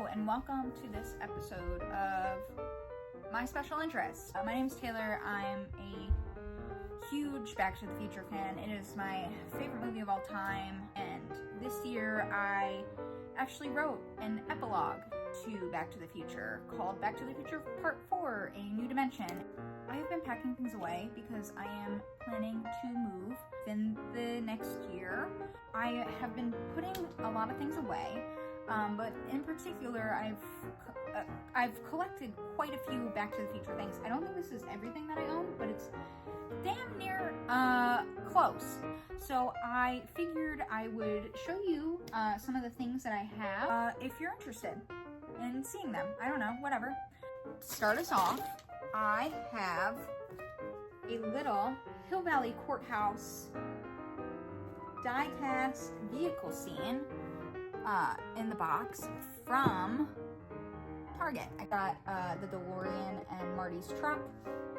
Hello and welcome to this episode of My Special Interest. My name is Taylor. I'm a huge Back to the Future fan. It is my favorite movie of all time, and this year I actually wrote an epilogue to Back to the Future called Back to the Future Part 4, A New Dimension. I have been packing things away because I am planning to move within the next year. I have been putting a lot of things away, but in particular, I've collected quite a few Back to the Future things. I don't think this is everything that I own, but it's damn near close. So I figured I would show you some of the things that I have if you're interested in seeing them. I don't know, whatever. To start us off, I have a little Hill Valley Courthouse die-cast vehicle scene in the box from Target. I got the DeLorean and Marty's truck,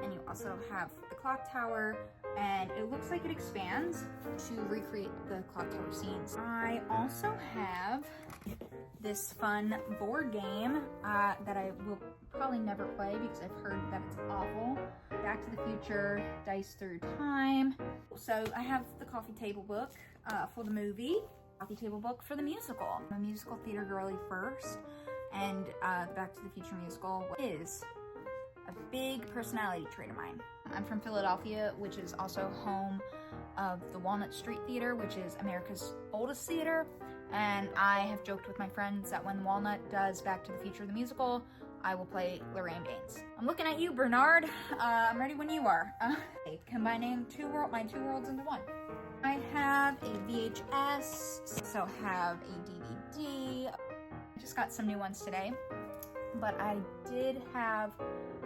and you also have the clock tower, and it looks like it expands to recreate the clock tower scenes. I also have this fun board game that I will probably never play because I've heard that it's awful. Back to the Future, Dice Through Time. So I have the coffee table book for the movie, coffee table book for the musical. I'm a musical theater girly first, and the Back to the Future musical is a big personality trait of mine. I'm from Philadelphia, which is also home of the Walnut Street Theater, which is America's oldest theater, and I have joked with my friends that when Walnut does Back to the Future the musical, I will play Lorraine Baines. I'm looking at you, Bernard. I'm ready when you are. Combining my two worlds into one. I have a VHS, also have a DVD. I just got some new ones today, but I did have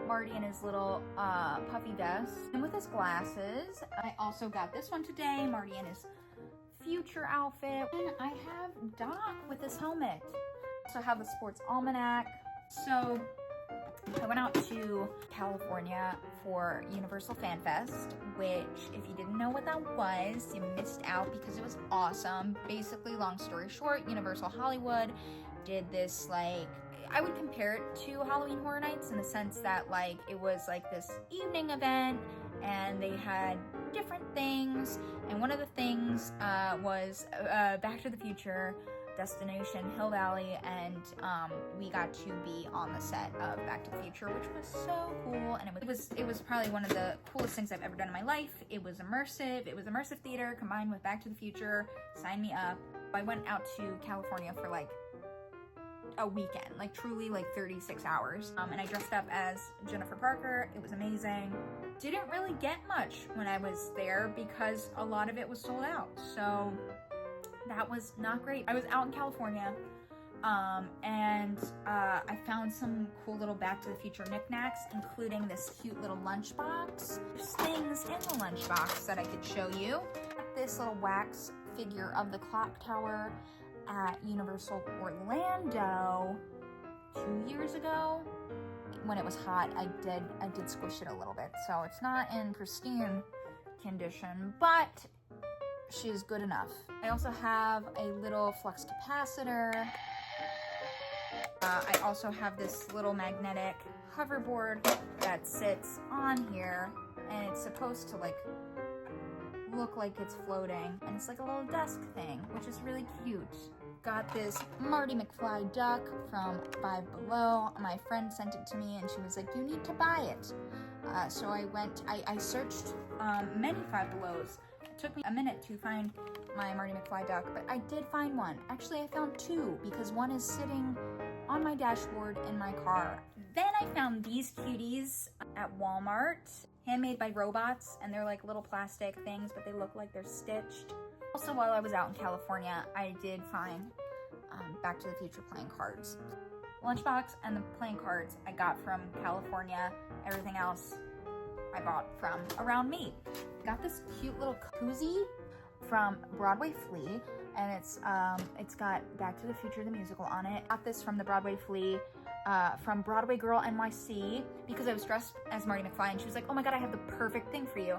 Marty in his little puffy vest and with his glasses. I also got this one today, Marty in his future outfit. And I have Doc with his helmet. Also have the sports almanac. So I went out to California for Universal Fan Fest, which if you didn't know what that was, you missed out because it was awesome. Basically, long story short, Universal Hollywood did this, like, I would compare it to Halloween Horror Nights in the sense that, like, it was like this evening event and they had different things, and one of the things was Back to the Future, destination Hill Valley, and we got to be on the set of Back to the Future, which was so cool. And it was probably one of the coolest things I've ever done in my life. It was immersive. It was immersive theater combined with Back to the Future. Sign me up. I went out to California for like a weekend, like truly like 36 hours. And I dressed up as Jennifer Parker. It was amazing. Didn't really get much when I was there because a lot of it was sold out. So that was not great. I was out in California, and I found some cool little Back to the Future knickknacks, including this cute little lunchbox. There's things in the lunchbox that I could show you. This little wax figure of the clock tower at Universal Orlando 2 years ago. When it was hot, I did squish it a little bit, so it's not in pristine condition, but she's good enough. I also have a little flux capacitor. I also have this little magnetic hoverboard that sits on here, and it's supposed to like look like it's floating, and it's like a little desk thing, which is really cute. Got this Marty McFly duck from Five Below. My friend sent it to me and she was like, you need to buy it. So I searched many Five Belows. It took me a minute to find my Marty McFly duck, but I did find one. Actually, I found two because one is sitting on my dashboard in my car. Then I found these cuties at Walmart, handmade by robots, and they're like little plastic things, but they look like they're stitched. Also, while I was out in California, I did find Back to the Future playing cards. Lunchbox and the playing cards I got from California. Everything else I bought from around me. Got this cute little koozie from Broadway Flea, and it's got Back to the Future the musical on it. Got this from the Broadway Flea from Broadway Girl NYC because I was dressed as Marty McFly, and she was like, oh my god, I have the perfect thing for you.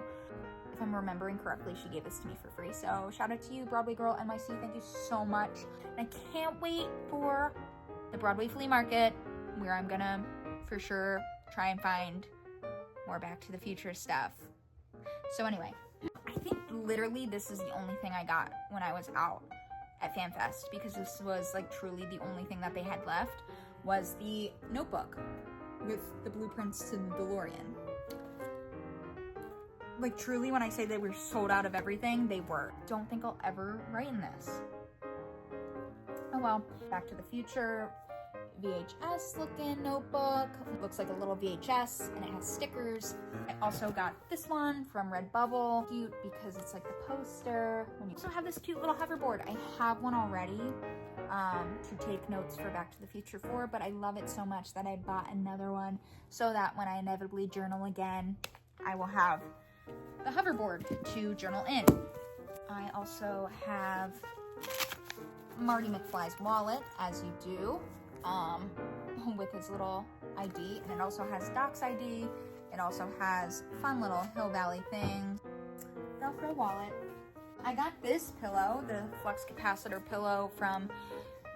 If I'm remembering correctly, she gave this to me for free. So shout out to you, Broadway Girl NYC. Thank you so much. And I can't wait for the Broadway Flea Market, where I'm gonna for sure try and find more Back to the Future stuff. So anyway, I think literally this is the only thing I got when I was out at FanFest, because this was like truly the only thing that they had left, was the notebook with the blueprints to the DeLorean. Like truly, when I say they were sold out of everything, they were. Don't think I'll ever write in this. Oh well. Back to the Future VHS looking notebook. It looks like a little VHS and it has stickers. I also got this one from Redbubble. Cute because it's like the poster. You also have this cute little hoverboard. I have one already to take notes for Back to the Future 4, but I love it so much that I bought another one so that when I inevitably journal again, I will have the hoverboard to journal in. I also have Marty McFly's wallet, as you do, with his little ID, and it also has Doc's ID. It also has fun little Hill Valley thing. Velcro wallet. I got this pillow, the Flux Capacitor pillow from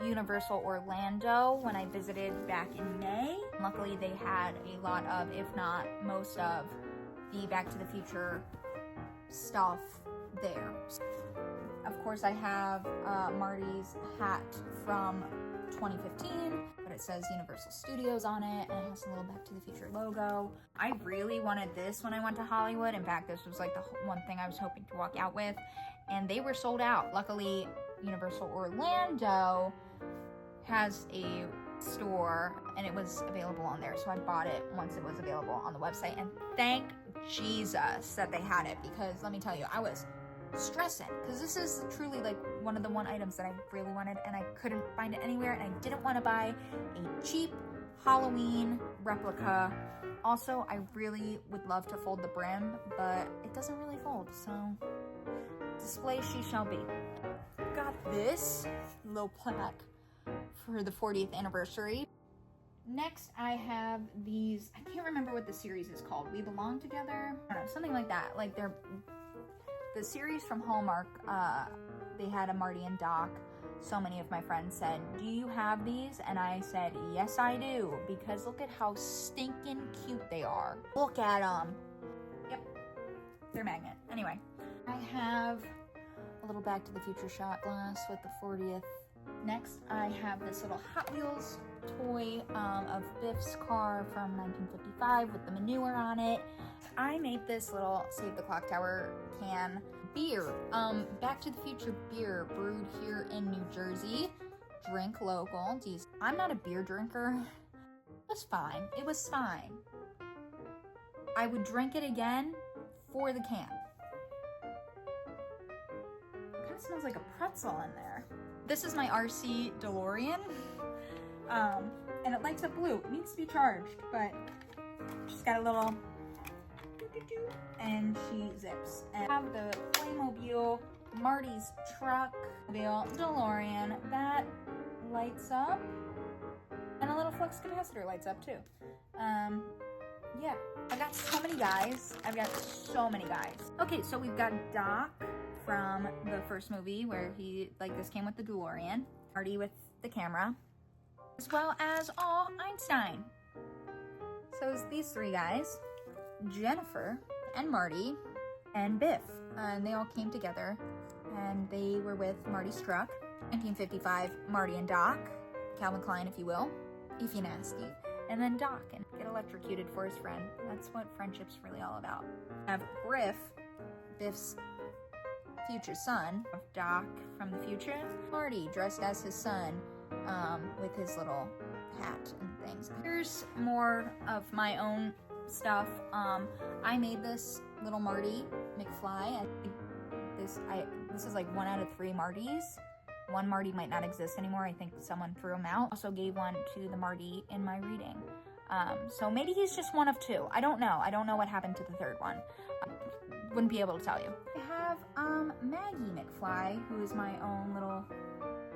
Universal Orlando when I visited back in May. Luckily, they had a lot of, if not most of, the Back to the Future stuff there. Of course, I have Marty's hat from 2015, but it says Universal Studios on it, and it has a little Back to the Future logo. I really wanted this when I went to Hollywood. In fact, this was like the one thing I was hoping to walk out with, and they were sold out. Luckily, Universal Orlando has a store, and it was available on there, so I bought it once it was available on the website, and thank Jesus that they had it, because let me tell you, I was stressing, because this is truly like one of the items that I really wanted, and I couldn't find it anywhere, and I didn't want to buy a cheap Halloween replica. Also, I really would love to fold the brim, but it doesn't really fold, so display she shall be. Got this little plaque for the 40th anniversary. Next, I have these, I can't remember what the series is called. We Belong Together? I don't know, something like that. Like they're, the series from Hallmark, they had a Marty and Doc. So many of my friends said, do you have these? And I said, yes, I do, because look at how stinking cute they are. Look at them. Yep, they're magnet. Anyway, I have a little Back to the Future shot glass with the 40th. Next, I have this little Hot Wheels toy of Biff's car from 1955 with the manure on it. I made this little Save the Clock Tower can beer. Back to the Future beer brewed here in New Jersey. Drink local. Geez, I'm not a beer drinker. It was fine. It was fine. I would drink it again for the can. It kind of smells like a pretzel in there. This is my RC DeLorean, and it lights up blue. It needs to be charged, but she's got a little and she zips. And I have the Playmobil Marty's truck DeLorean that lights up, and a little flux capacitor lights up too. Yeah, I've got so many guys. Okay, so we've got Doc from the first movie where he, like, this came with the DeLorean, Marty with the camera, as well as Einstein. So it's these three guys, Jennifer and Marty and Biff, and they all came together, and they were with Marty's truck. 1955, Marty and Doc, Calvin Klein if you will, if you nasty, and then Doc and get electrocuted for his friend. That's what friendship's really all about. I have Griff, Biff's future son, of Doc from the future, Marty dressed as his son, with his little hat and things. Here's more of my own stuff. I made this little Marty McFly. This is like 1 out of 3 Martys. One Marty might not exist anymore. I think someone threw him out. Also gave one to the Marty in my reading. So maybe he's just one of 2. I don't know. I don't know what happened to the third one. Wouldn't be able to tell you. I have Maggie McFly, who is my own little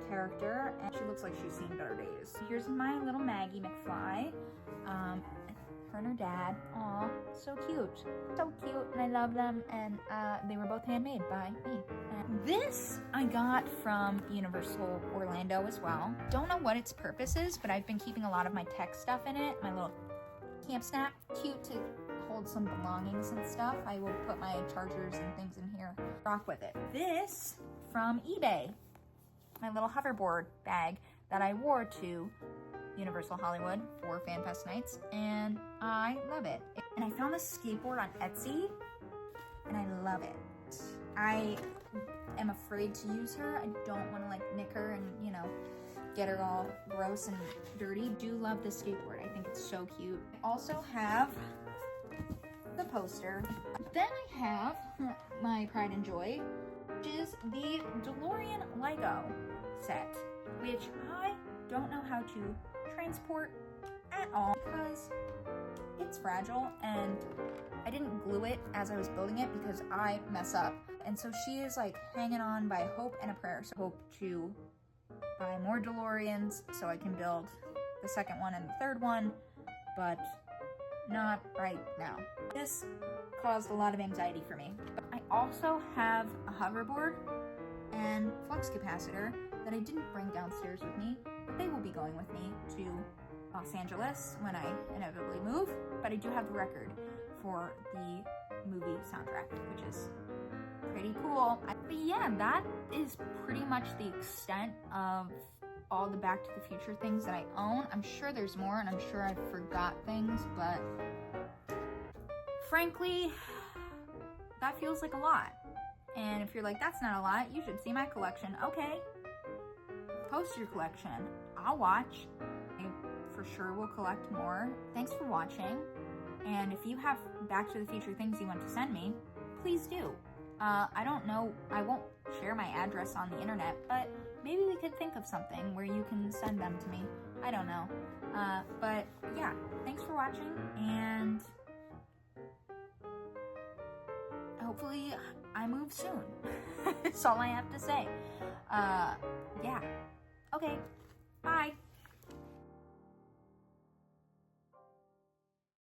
character, and she looks like she's seen better days. Here's my little Maggie McFly. her and her dad. Aw, so cute. So cute, and I love them, and they were both handmade by me. And this I got from Universal Orlando as well. Don't know what its purpose is, but I've been keeping a lot of my tech stuff in it. My little camp snack, cute to hold some belongings and stuff. I will put my chargers and things in here. Rock with it. This from eBay, my little hoverboard bag that I wore to Universal Hollywood for FanFest nights, and I love it. And I found this skateboard on Etsy, and I love it. I am afraid to use her. I don't want to like nick her and, you know, get her all gross and dirty. Do love this skateboard. I think it's so cute. I also have the poster. Then I have my pride and joy, which is the DeLorean Lego set, which I don't know how to transport at all because it's fragile, and I didn't glue it as I was building it because I mess up. And so she is like hanging on by a hope and a prayer. So I hope to buy more DeLoreans so I can build the second one and the third one, but not right now. This caused a lot of anxiety for me. I also have a hoverboard and flux capacitor that I didn't bring downstairs with me, but they will be going with me to Los Angeles when I inevitably move. But I do have the record for the movie soundtrack, which is pretty cool. But yeah, that is pretty much the extent of all the Back to the Future things that I own. I'm sure there's more, and I'm sure I forgot things, but frankly, that feels like a lot. And if you're like, that's not a lot, you should see my collection. Okay, post your collection. I'll watch. I for sure will collect more. Thanks for watching. And if you have Back to the Future things you want to send me, please do. I don't know, I won't share my address on the internet, but maybe we could think of something where you can send them to me. I don't know. But yeah, thanks for watching, and hopefully I move soon. That's all I have to say. Yeah. Okay, bye.